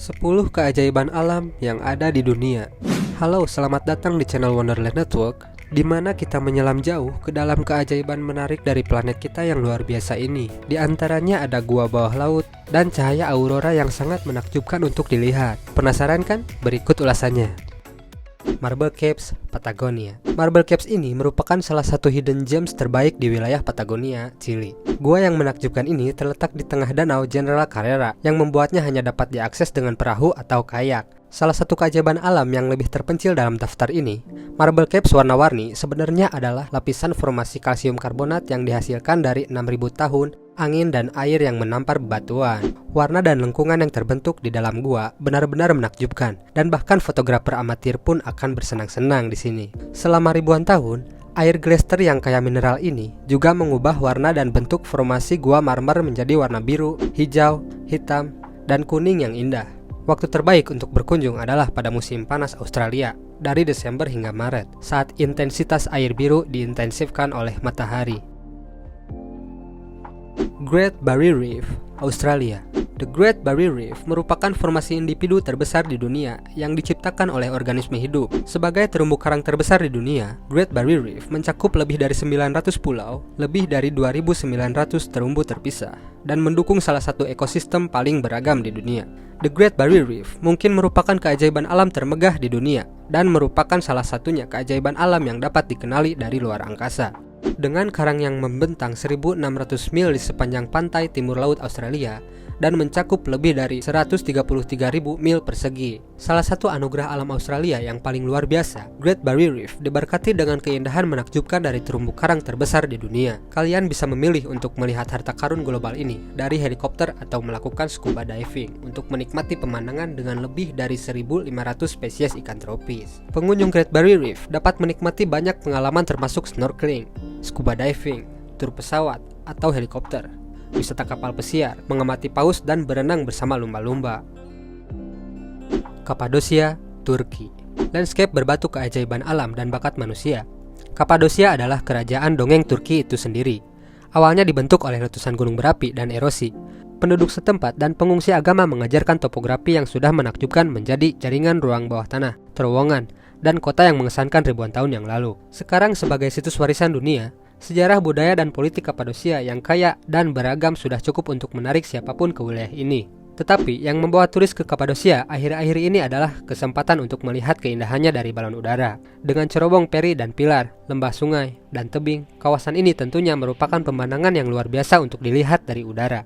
10 keajaiban alam yang ada di dunia. Halo, selamat datang di channel Wonderland Network, di mana kita menyelam jauh ke dalam keajaiban menarik dari planet kita yang luar biasa ini. Di antaranya ada gua bawah laut dan cahaya aurora yang sangat menakjubkan untuk dilihat. Penasaran kan? Berikut ulasannya. Marble Caves, Patagonia. Marble Caves ini merupakan salah satu hidden gems terbaik di wilayah Patagonia, Chili. Gua yang menakjubkan ini terletak di tengah danau General Carrera yang membuatnya hanya dapat diakses dengan perahu atau kayak. Salah satu keajaiban alam yang lebih terpencil dalam daftar ini, Marble Caves warna-warni sebenarnya adalah lapisan formasi kalsium karbonat yang dihasilkan dari 6.000 tahun angin dan air yang menampar bebatuan. Warna dan lengkungan yang terbentuk di dalam gua benar-benar menakjubkan, dan bahkan fotografer amatir pun akan bersenang-senang di sini. Selama ribuan tahun, air glacier yang kaya mineral ini juga mengubah warna dan bentuk formasi gua marmer menjadi warna biru, hijau, hitam, dan kuning yang indah. Waktu terbaik untuk berkunjung adalah pada musim panas Australia, dari Desember hingga Maret, saat intensitas air biru diintensifkan oleh matahari. Great Barrier Reef, Australia. The Great Barrier Reef merupakan formasi individu terbesar di dunia yang diciptakan oleh organisme hidup. Sebagai terumbu karang terbesar di dunia, Great Barrier Reef mencakup lebih dari 900 pulau, lebih dari 2.900 terumbu terpisah, dan mendukung salah satu ekosistem paling beragam di dunia. The Great Barrier Reef mungkin merupakan keajaiban alam termegah di dunia, dan merupakan salah satunya keajaiban alam yang dapat dikenali dari luar angkasa. Dengan karang yang membentang 1.600 mil di sepanjang pantai timur laut Australia dan mencakup lebih dari 133.000 mil persegi. Salah satu anugerah alam Australia yang paling luar biasa, Great Barrier Reef diberkati dengan keindahan menakjubkan dari terumbu karang terbesar di dunia. Kalian bisa memilih untuk melihat harta karun global ini dari helikopter atau melakukan scuba diving untuk menikmati pemandangan dengan lebih dari 1.500 spesies ikan tropis. Pengunjung Great Barrier Reef dapat menikmati banyak pengalaman termasuk snorkeling, scuba diving, tur pesawat atau helikopter, wisata kapal pesiar, mengamati paus, dan berenang bersama lumba-lumba. Kapadosia, Turki. Landscape berbatu keajaiban alam dan bakat manusia. Kapadosia adalah kerajaan dongeng Turki itu sendiri. Awalnya dibentuk oleh letusan gunung berapi dan erosi. Penduduk setempat dan pengungsi agama mengajarkan topografi yang sudah menakjubkan menjadi jaringan ruang bawah tanah, terowongan, dan kota yang mengesankan ribuan tahun yang lalu. Sekarang sebagai situs warisan dunia, sejarah budaya dan politik Kapadosia yang kaya dan beragam sudah cukup untuk menarik siapapun ke wilayah ini. Tetapi yang membawa turis ke Kapadosia akhir-akhir ini adalah kesempatan untuk melihat keindahannya dari balon udara. Dengan cerobong peri dan pilar, lembah sungai, dan tebing, kawasan ini tentunya merupakan pemandangan yang luar biasa untuk dilihat dari udara.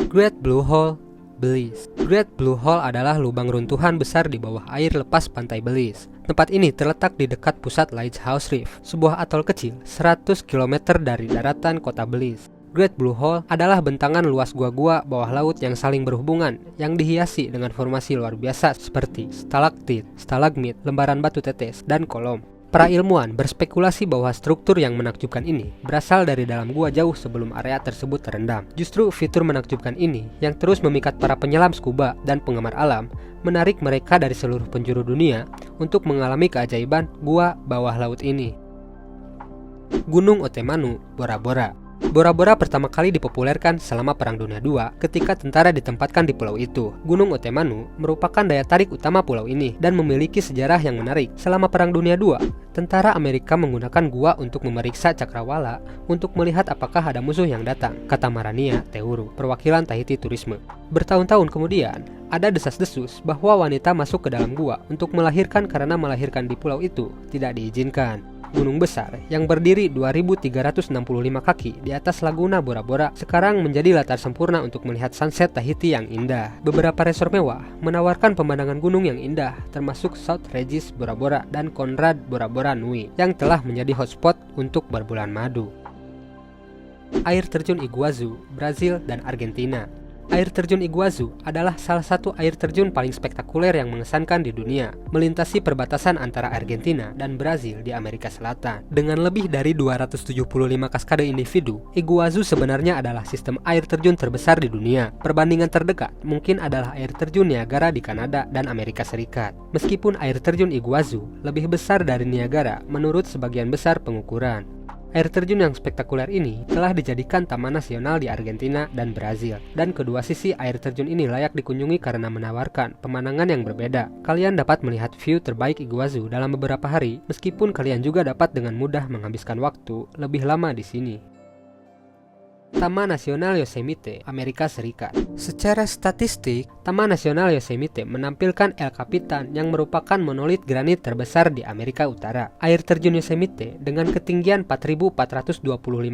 Great Blue Hole, Belize. Great Blue Hole adalah lubang runtuhan besar di bawah air lepas pantai Belize. Tempat ini terletak di dekat pusat Lighthouse Reef, sebuah atol kecil 100 km dari daratan kota Belize. Great Blue Hole adalah bentangan luas gua-gua bawah laut yang saling berhubungan, yang dihiasi dengan formasi luar biasa seperti stalaktit, stalagmit, lembaran batu tetes, dan kolom. Para ilmuwan berspekulasi bahwa struktur yang menakjubkan ini berasal dari dalam gua jauh sebelum area tersebut terendam. Justru fitur menakjubkan ini yang terus memikat para penyelam scuba dan penggemar alam, menarik mereka dari seluruh penjuru dunia untuk mengalami keajaiban gua bawah laut ini. Gunung Otemanu, Bora Bora. Bora Bora pertama kali dipopulerkan selama Perang Dunia II ketika tentara ditempatkan di pulau itu. Gunung Otemanu merupakan daya tarik utama pulau ini dan memiliki sejarah yang menarik. Selama Perang Dunia II, tentara Amerika menggunakan gua untuk memeriksa cakrawala untuk melihat apakah ada musuh yang datang, kata Marania Teuru, perwakilan Tahiti Turisme. Bertahun-tahun kemudian, ada desas-desus bahwa wanita masuk ke dalam gua untuk melahirkan karena melahirkan di pulau itu tidak diizinkan. Gunung besar yang berdiri 2.365 kaki di atas Laguna Bora Bora sekarang menjadi latar sempurna untuk melihat sunset Tahiti yang indah. Beberapa resort mewah menawarkan pemandangan gunung yang indah, termasuk South Regis Bora Bora dan Conrad Bora Bora Nui yang telah menjadi hotspot untuk berbulan madu. Air terjun Iguazu, Brazil dan Argentina. Air terjun Iguazu adalah salah satu air terjun paling spektakuler yang mengesankan di dunia, melintasi perbatasan antara Argentina dan Brazil di Amerika Selatan. Dengan lebih dari 275 kaskade individu, Iguazu sebenarnya adalah sistem air terjun terbesar di dunia. Perbandingan terdekat mungkin adalah air terjun Niagara di Kanada dan Amerika Serikat. Meskipun air terjun Iguazu lebih besar dari Niagara menurut sebagian besar pengukuran. Air terjun yang spektakuler ini telah dijadikan taman nasional di Argentina dan Brazil. Dan kedua sisi air terjun ini layak dikunjungi karena menawarkan pemandangan yang berbeda. Kalian dapat melihat view terbaik Iguazu dalam beberapa hari, meskipun kalian juga dapat dengan mudah menghabiskan waktu lebih lama di sini. Taman Nasional Yosemite, Amerika Serikat. Secara statistik, Taman Nasional Yosemite menampilkan El Capitan yang merupakan monolit granit terbesar di Amerika Utara. Air terjun Yosemite dengan ketinggian 4.425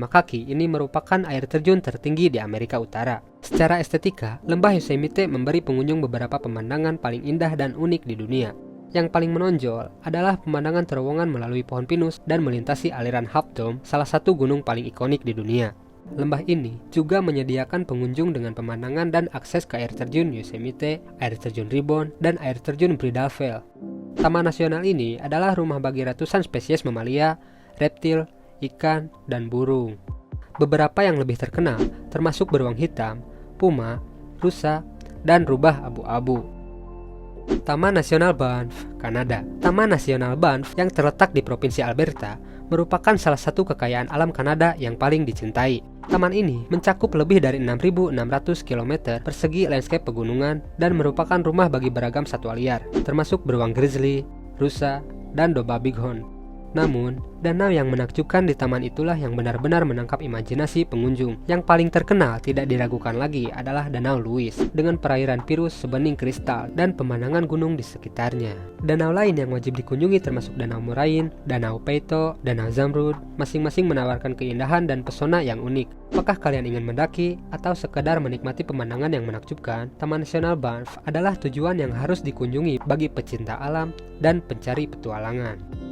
kaki ini merupakan air terjun tertinggi di Amerika Utara. Secara estetika, lembah Yosemite memberi pengunjung beberapa pemandangan paling indah dan unik di dunia. Yang paling menonjol adalah pemandangan terowongan melalui pohon pinus dan melintasi aliran Half Dome, salah satu gunung paling ikonik di dunia. Lembah ini juga menyediakan pengunjung dengan pemandangan dan akses ke air terjun Yosemite, air terjun Ribbon, dan air terjun Bridal Veil. Taman nasional ini adalah rumah bagi ratusan spesies mamalia, reptil, ikan, dan burung. Beberapa yang lebih terkenal termasuk beruang hitam, puma, rusa, dan rubah abu-abu. Taman Nasional Banff, Kanada. Taman Nasional Banff yang terletak di Provinsi Alberta merupakan salah satu kekayaan alam Kanada yang paling dicintai. Taman ini mencakup lebih dari 6.600 km persegi landscape pegunungan dan merupakan rumah bagi beragam satwa liar, termasuk beruang grizzly, rusa, dan domba bighorn. Namun, danau yang menakjubkan di taman itulah yang benar-benar menangkap imajinasi pengunjung. Yang paling terkenal tidak diragukan lagi adalah Danau Lewis dengan perairan biru sebening kristal dan pemandangan gunung di sekitarnya. Danau lain yang wajib dikunjungi termasuk Danau Moraine, Danau Peito, Danau Zamrud, masing-masing menawarkan keindahan dan pesona yang unik. Apakah kalian ingin mendaki atau sekedar menikmati pemandangan yang menakjubkan? Taman Nasional Banff adalah tujuan yang harus dikunjungi bagi pecinta alam dan pencari petualangan.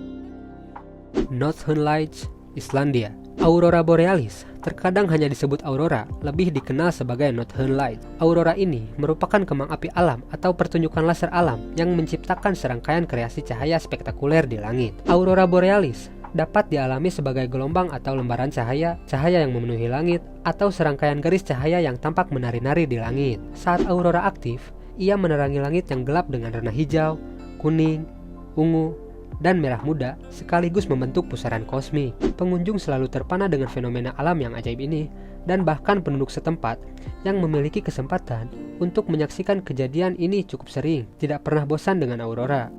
Northern Lights, Islandia. Aurora Borealis terkadang hanya disebut aurora, lebih dikenal sebagai Northern Lights. Aurora ini merupakan kembang api alam atau pertunjukan laser alam yang menciptakan serangkaian kreasi cahaya spektakuler di langit. Aurora Borealis dapat dialami sebagai gelombang atau lembaran cahaya yang memenuhi langit, atau serangkaian garis cahaya yang tampak menari-nari di langit. Saat aurora aktif, ia menerangi langit yang gelap dengan warna hijau, kuning, ungu, dan merah muda, sekaligus membentuk pusaran kosmik. Pengunjung selalu terpana dengan fenomena alam yang ajaib ini, dan bahkan penduduk setempat yang memiliki kesempatan untuk menyaksikan kejadian ini cukup sering, tidak pernah bosan dengan aurora.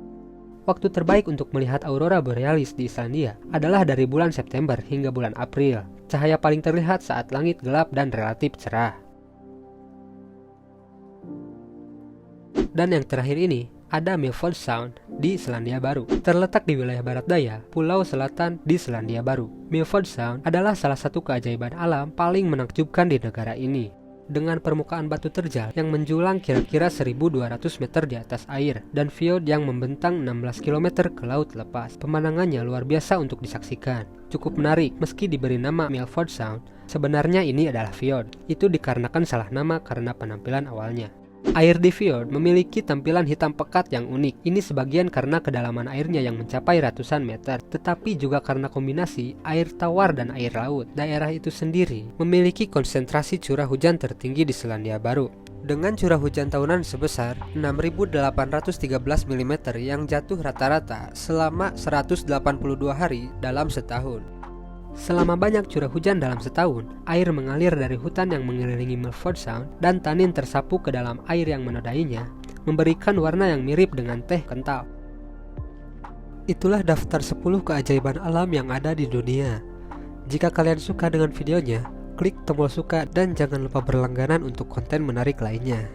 Waktu terbaik untuk melihat aurora borealis di Islandia adalah dari bulan September hingga bulan April. Cahaya paling terlihat saat langit gelap dan relatif cerah. Dan yang terakhir ini, ada Milford Sound di Selandia Baru. Terletak di wilayah barat daya, Pulau Selatan di Selandia Baru. Milford Sound adalah salah satu keajaiban alam paling menakjubkan di negara ini. Dengan permukaan batu terjal yang menjulang kira-kira 1.200 meter di atas air, dan fjord yang membentang 16 km ke laut lepas. Pemandangannya luar biasa untuk disaksikan. Cukup menarik, meski diberi nama Milford Sound, sebenarnya ini adalah fjord. Itu dikarenakan salah nama karena penampilan awalnya. Air di fjord memiliki tampilan hitam pekat yang unik. Ini sebagian karena kedalaman airnya yang mencapai ratusan meter, tetapi juga karena kombinasi air tawar dan air laut. Daerah itu sendiri memiliki konsentrasi curah hujan tertinggi di Selandia Baru, dengan curah hujan tahunan sebesar 6.813 mm yang jatuh rata-rata selama 182 hari dalam setahun. Selama banyak curah hujan dalam setahun, air mengalir dari hutan yang mengelilingi Milford Sound dan tanin tersapu ke dalam air yang menodainya, memberikan warna yang mirip dengan teh kental. Itulah daftar 10 keajaiban alam yang ada di dunia. Jika kalian suka dengan videonya, klik tombol suka dan jangan lupa berlangganan untuk konten menarik lainnya.